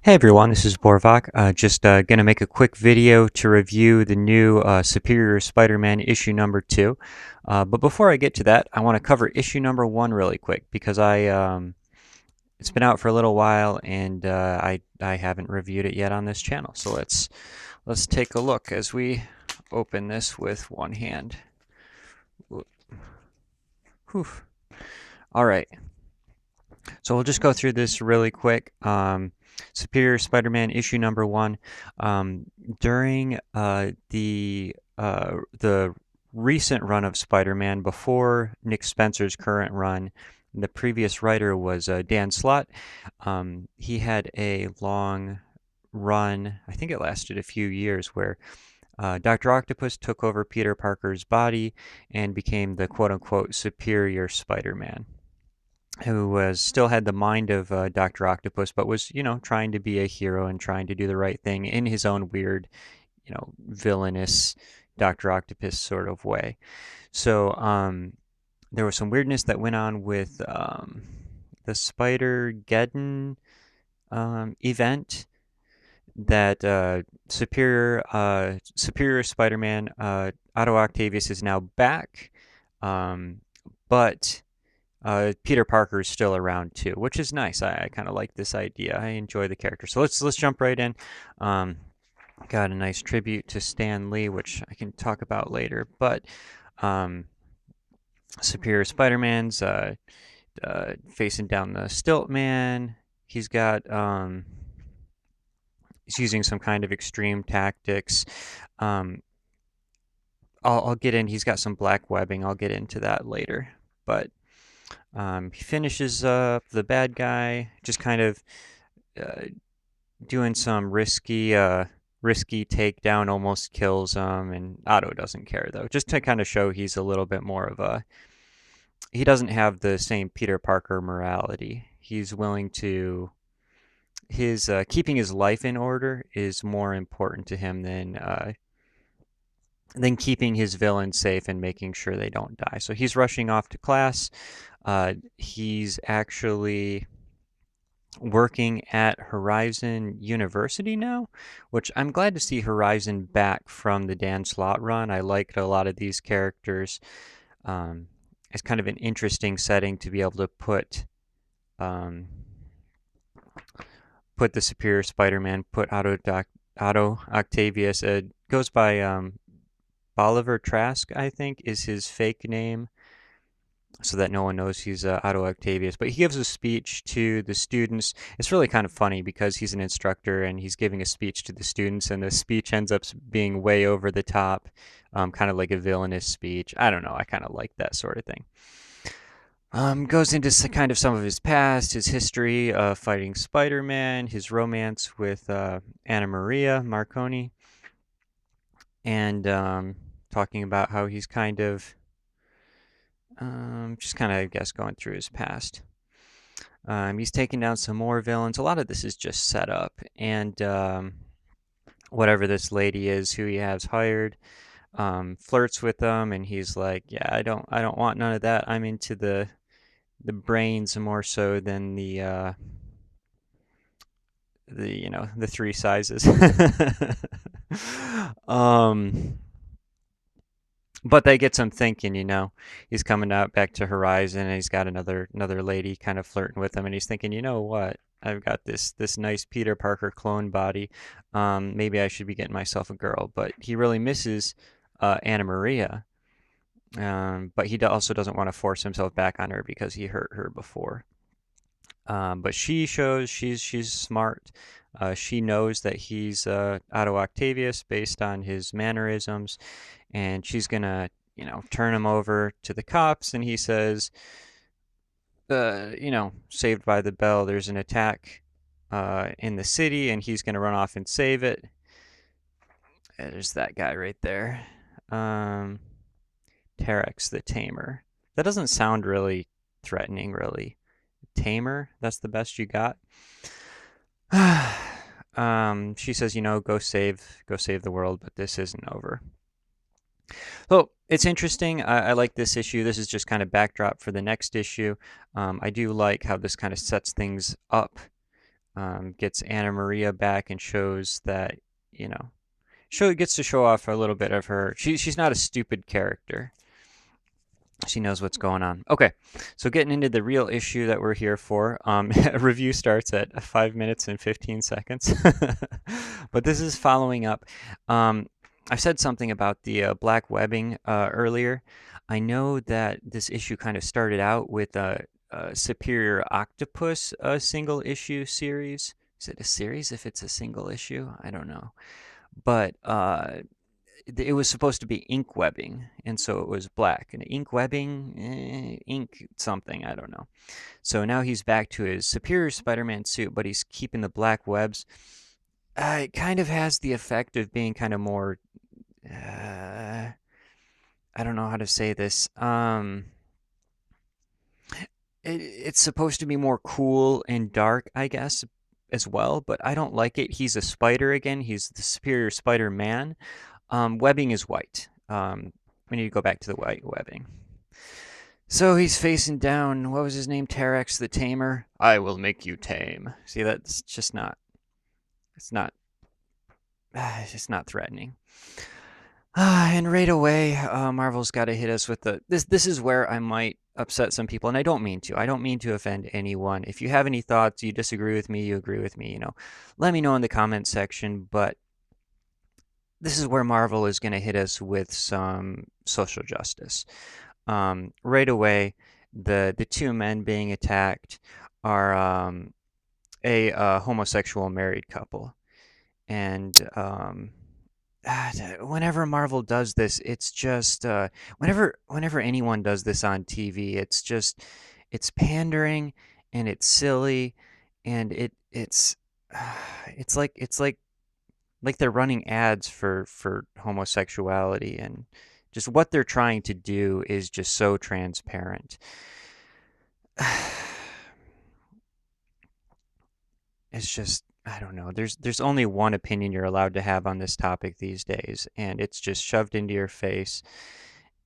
Hey everyone, this is Borvak. Just going to make a quick video to review the new Superior Spider-Man issue number 2. But before I get to that, I want to cover issue number 1 really quick because it's been out for a little while and I haven't reviewed it yet on this channel. So let's take a look as we open this with one hand. Whew. All right. So we'll just go through this really quick. Superior Spider-Man issue number 1. Um, during the recent run of Spider-Man before Nick Spencer's current run, the previous writer was Dan Slott. He had a long run, I think it lasted a few years, where Dr. Octopus took over Peter Parker's body and became the quote-unquote Superior Spider-Man, who was still had the mind of Dr. Octopus, but was, trying to be a hero and trying to do the right thing in his own weird, villainous Dr. Octopus sort of way. So there was some weirdness that went on with the Spider-Geddon event that Superior Spider-Man Otto Octavius is now back, but Peter Parker is still around too, which is nice. I kind of like this idea. I enjoy the character. So let's jump right in. Um, got a nice tribute to Stan Lee, which I can talk about later. But um, Superior Spider-Man's facing down the Stilt Man. He's got he's using some kind of extreme tactics. Um, I'll get in. He's got some black webbing. I'll get into that later. But he finishes up the bad guy, just kind of uh, doing some risky takedown, almost kills him, and Otto doesn't care though. Just to kind of show he's a little bit more of a. He doesn't have the same Peter Parker morality. He's willing to. His keeping his life in order is more important to him than keeping his villains safe and making sure they don't die. So he's rushing off to class. He's actually working at Horizon University now, which I'm glad to see Horizon back from the Dan Slott run. I liked a lot of these characters. It's kind of an interesting setting to be able to um, put the Superior Spider-Man, put Otto Octavius. It goes by Bolivar Trask, I think, is his fake name, so that no one knows he's Otto Octavius. But he gives a speech to the students. It's really kind of funny because he's an instructor and he's giving a speech to the students, and the speech ends up being way over the top, kind of like a villainous speech. I don't know. I kind of like that sort of thing. Goes into kind of some of his past, his history of fighting Spider-Man, his romance with Anna Maria Marconi, and talking about how he's kind of just kind of, I guess, going through his past. He's taking down some more villains. A lot of this is just set up, and whatever this lady is who he has hired flirts with them, and he's like, "Yeah, I don't want none of that. I'm into the brains more so than the three sizes." um, but they get some thinking. He's coming out back to Horizon, and he's got another lady kind of flirting with him, and he's thinking, you know what? I've got this nice Peter Parker clone body. Maybe I should be getting myself a girl. But he really misses Anna Maria. But he also doesn't want to force himself back on her because he hurt her before. But she shows she's smart. She knows that he's Otto Octavius based on his mannerisms, and she's gonna, turn him over to the cops. And he says, Saved by the Bell. There's an attack in the city, and he's gonna run off and save it. There's that guy right there, Terex the Tamer. That doesn't sound really threatening, really. Tamer, that's the best you got. She says, go save the world, but this isn't over. So it's interesting. I like this issue. This is just kind of backdrop for the next issue. I do like how this kind of sets things up gets Anna Maria back and shows that, you know, gets to show off a little bit of her. She's not a stupid character. She knows what's going on. Okay, so getting into the real issue that we're here for. Review starts at 5 minutes and 15 seconds. But this is following up. I've said something about the black webbing earlier. I know that this issue kind of started out with a Superior Octopus single issue series. Is it a series if it's a single issue? I don't know. But it was supposed to be ink webbing, and so it was black. And ink webbing, ink something, I don't know. So now he's back to his Superior Spider-Man suit, but he's keeping the black webs. It kind of has the effect of being kind of more. I don't know how to say this. It's supposed to be more cool and dark, I guess, as well, but I don't like it. He's a spider again. He's the Superior Spider-Man. Webbing is white. We need to go back to the white webbing. So he's facing down, what was his name? Terex the Tamer. I will make you tame. See, that's just not, it's just not threatening. And right away, Marvel's got to hit us with this is where I might upset some people, and I don't mean to. I don't mean to offend anyone. If you have any thoughts, you disagree with me, you agree with me, let me know in the comment section, but this is where Marvel is going to hit us with some social justice. Right away, the two men being attacked are a homosexual married couple, and whenever Marvel does this, it's just whenever anyone does this on TV, it's pandering and it's silly, and it's like they're running ads for homosexuality, and just what they're trying to do is just so transparent. It's just, I don't know. There's only one opinion you're allowed to have on this topic these days, and it's just shoved into your face.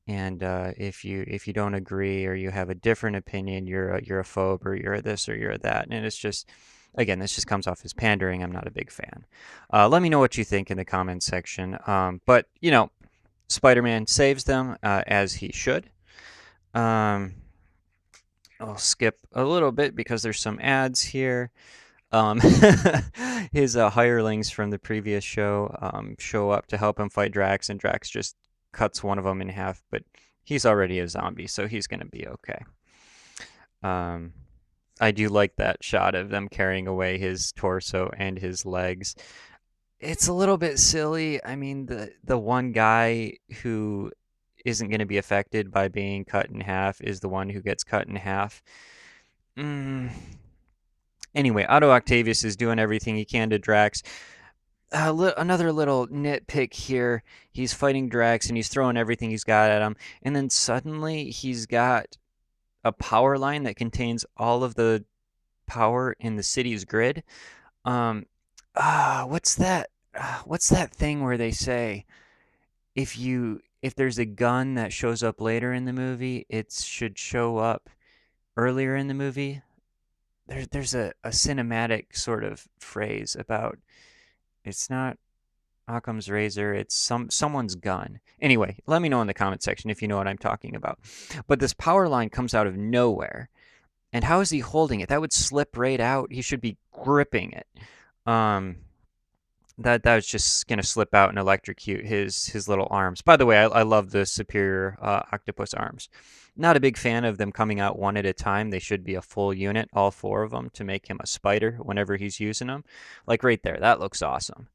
And if you don't agree, or you have a different opinion, you're a phobe, or you're this, or you're that. And it's just, again, this just comes off as pandering. I'm not a big fan. Let me know what you think in the comments section. But Spider-Man saves them, as he should. I'll skip a little bit because there's some ads here. His hirelings from the previous show show up to help him fight Drax, and Drax just cuts one of them in half, but he's already a zombie, so he's going to be okay. I do like that shot of them carrying away his torso and his legs. It's a little bit silly. I mean, the one guy who isn't going to be affected by being cut in half is the one who gets cut in half. Anyway, Otto Octavius is doing everything he can to Drax. Another little nitpick here. He's fighting Drax and he's throwing everything he's got at him. And then suddenly he's got a power line that contains all of the power in the city's grid. What's that? What's that thing where they say if there's a gun that shows up later in the movie, it should show up earlier in the movie? There's a cinematic sort of phrase about, it's not Occam's razor, it's someone's gun. Anyway, let me know in the comment section if you know what I'm talking about. But this power line comes out of nowhere. And how is he holding it? That would slip right out. He should be gripping it. That was just gonna slip out and electrocute his little arms. By the way, I love the Superior Octopus arms. Not a big fan of them coming out one at a time. They should be a full unit, all four of them, to make him a spider whenever he's using them. Like right there, that looks awesome.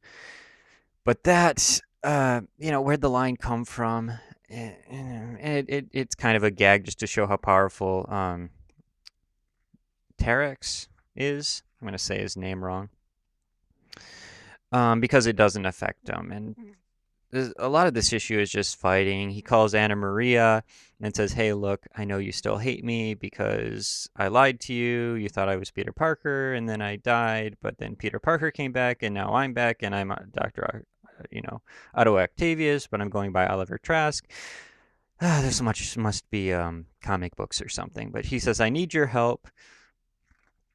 But that, where'd the line come from? And it's kind of a gag just to show how powerful Terex is. I'm gonna say his name wrong. Because it doesn't affect him. And a lot of this issue is just fighting. He calls Anna Maria and says, hey, look, I know you still hate me because I lied to you. You thought I was Peter Parker, and then I died. But then Peter Parker came back, and now I'm back, and I'm Dr. Otto Octavius, but I'm going by Oliver Trask. There's so much, must be comic books or something. But he says, I need your help.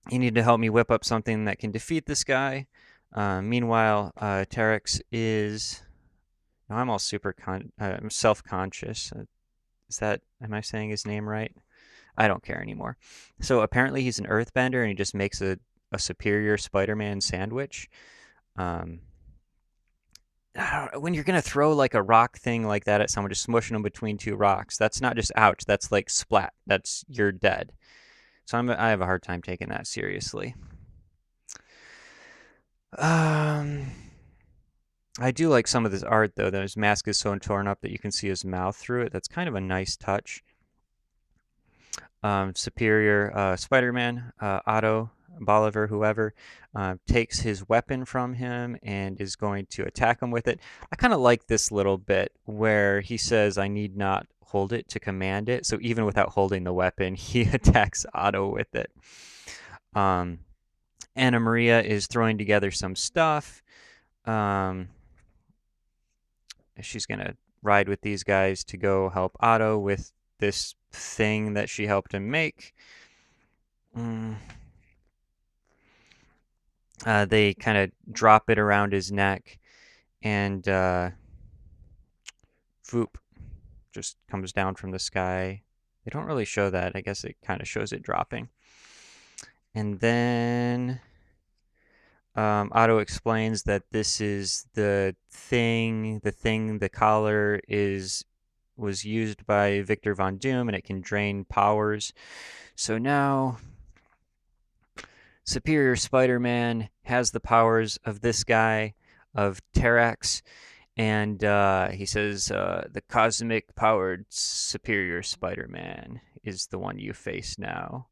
You need to help me whip up something that can defeat this guy. Meanwhile, Terex is... No, I'm all I'm self-conscious. Am I saying his name right? I don't care anymore. So apparently he's an earthbender and he just makes a superior Spider-Man sandwich. Um, when you're gonna throw like a rock thing like that at someone, just smushing them between two rocks, that's not just ouch, that's like splat. That's you're dead. So I have a hard time taking that seriously. Um, I do like some of this art though. That his mask is so torn up that you can see his mouth through it. That's kind of a nice touch. Superior Spider-Man, Otto, Bolivar, whoever, takes his weapon from him and is going to attack him with it. I kind of like this little bit where he says, I need not hold it to command it. So even without holding the weapon, he attacks Otto with it. Um, Anna Maria is throwing together some stuff. Um, she's going to ride with these guys to go help Otto with this thing that she helped him make. They kind of drop it around his neck, and Voop just comes down from the sky. They don't really show that. I guess it kind of shows it dropping. And then Otto explains that this is the collar was used by Victor Von Doom, and it can drain powers. So now Superior Spider-Man has the powers of this guy, of Terrax, and he says the cosmic powered Superior Spider-Man is the one you face now.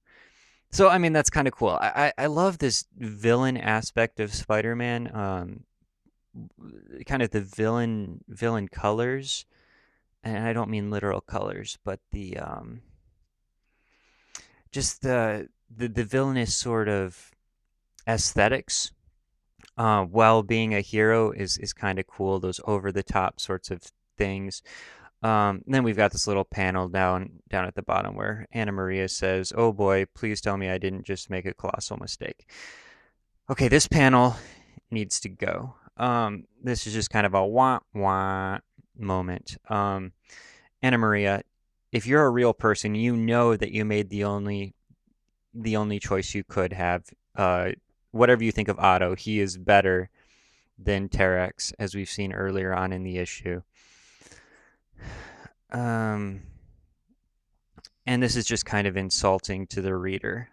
So I mean that's kind of cool. I love this villain aspect of Spider-Man. Kind of the villain colors, and I don't mean literal colors, but the just the villainous sort of aesthetics, while being a hero is kind of cool. Those over the top sorts of things. Then we've got this little panel down at the bottom where Anna Maria says, "Oh boy, please tell me I didn't just make a colossal mistake." Okay, this panel needs to go. This is just kind of a wah wah moment. Anna Maria, if you're a real person, you know that you made the only choice you could have. Whatever you think of Otto, he is better than Terex, as we've seen earlier on in the issue. And this is just kind of insulting to the reader.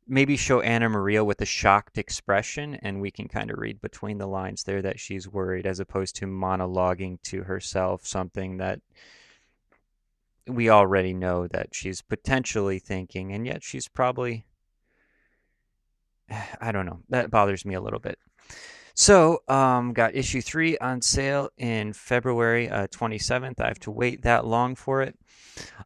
Maybe show Anna Maria with a shocked expression, and we can kind of read between the lines there that she's worried, as opposed to monologuing to herself something that we already know that she's potentially thinking, and yet she's probably... I don't know. That bothers me a little bit. So, got issue 3 on sale in February 27th. I have to wait that long for it.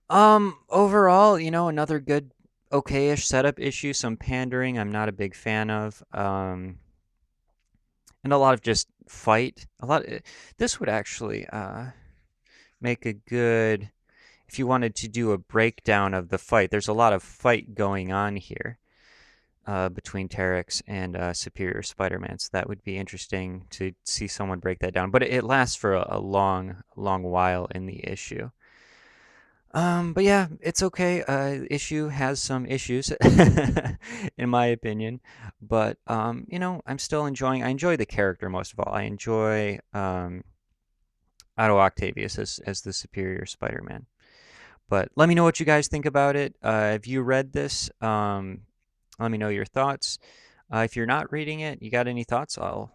Overall, another good, okay-ish setup issue. Some pandering I'm not a big fan of. And a lot of just fight. This would actually make a good... If you wanted to do a breakdown of the fight, there's a lot of fight going on here. Between Terex and Superior Spider-Man. So that would be interesting to see someone break that down. But it lasts for a long while in the issue. But yeah, it's okay. Issue has some issues, in my opinion. But, I'm still enjoying... I enjoy the character most of all. I enjoy Otto Octavius as the Superior Spider-Man. But let me know what you guys think about it. Have you read this? Let me know your thoughts. If you're not reading it, you got any thoughts? I'll,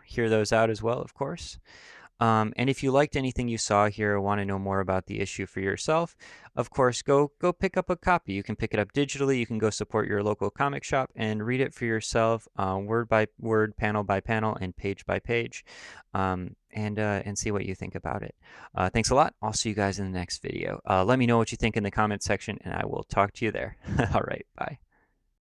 hear those out as well, of course. And if you liked anything you saw here or want to know more about the issue for yourself, of course, go pick up a copy. You can pick it up digitally. You can go support your local comic shop and read it for yourself, word by word, panel by panel, and page by page, and see what you think about it. Thanks a lot. I'll see you guys in the next video. Let me know what you think in the comment section, and I will talk to you there. All right, bye.